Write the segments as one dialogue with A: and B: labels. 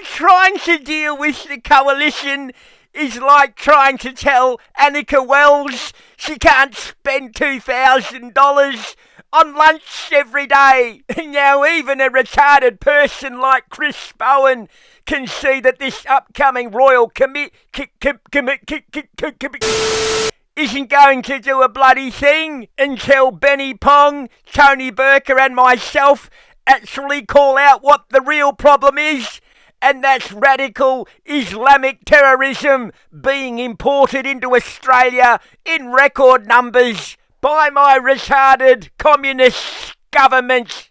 A: trying to deal with the coalition is like trying to tell Annika Wells she can't spend $2,000 on lunch every day. Now even a retarded person like Chris Bowen can see that this upcoming royal isn't going to do a bloody thing until Benny Pong, Tony Burker and myself actually call out what the real problem is, and that's radical Islamic terrorism being imported into Australia in record numbers by my retarded communist government.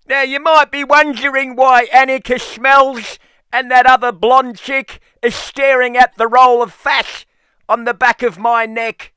A: Now you might be wondering why Annika Smells and that other blonde chick is staring at the roll of fat on the back of my neck.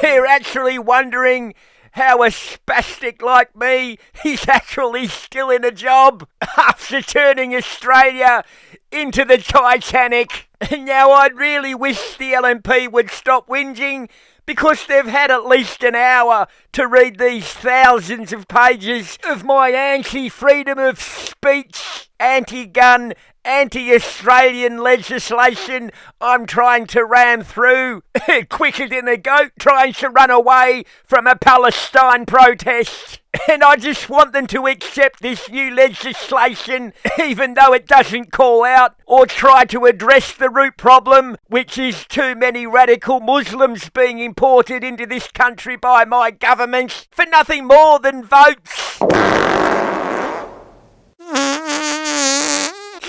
A: They're actually wondering how a spastic like me is actually still in a job after turning Australia into the Titanic. Now I'd really wish the LNP would stop whinging, because they've had at least an hour to read these thousands of pages of my anti-freedom of speech, anti-gun, anti-Australian legislation I'm trying to ram through quicker than a goat trying to run away from a Palestine protest. And I just want them to accept this new legislation, even though it doesn't call out or try to address the root problem, which is too many radical Muslims being imported into this country by my government for nothing more than votes.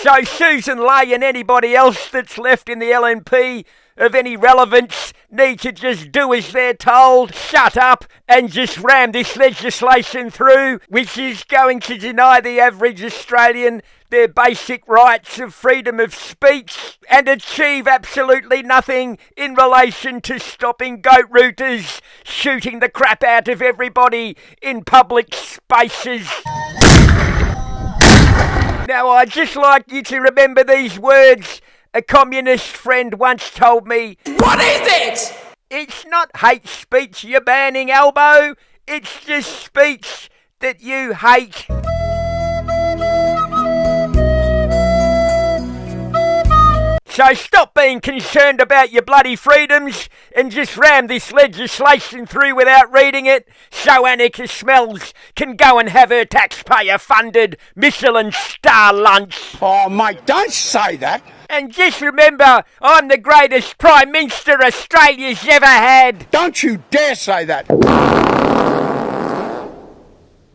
A: So Susan Ley and anybody else that's left in the LNP of any relevance need to just do as they're told, shut up and just ram this legislation through, which is going to deny the average Australian their basic rights of freedom of speech and achieve absolutely nothing in relation to stopping goat rooters shooting the crap out of everybody in public spaces. Now, I'd just like you to remember these words a communist friend once told me.
B: What is it?
A: It's not hate speech you're banning, Elbow. It's just speech that you hate. So stop being concerned about your bloody freedoms and just ram this legislation through without reading it, so Annika Smells can go and have her taxpayer-funded Michelin star lunch.
B: Oh, mate, don't say that.
A: And just remember, I'm the greatest Prime Minister Australia's ever had.
B: Don't you dare say that.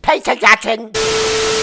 A: Peter Dutton.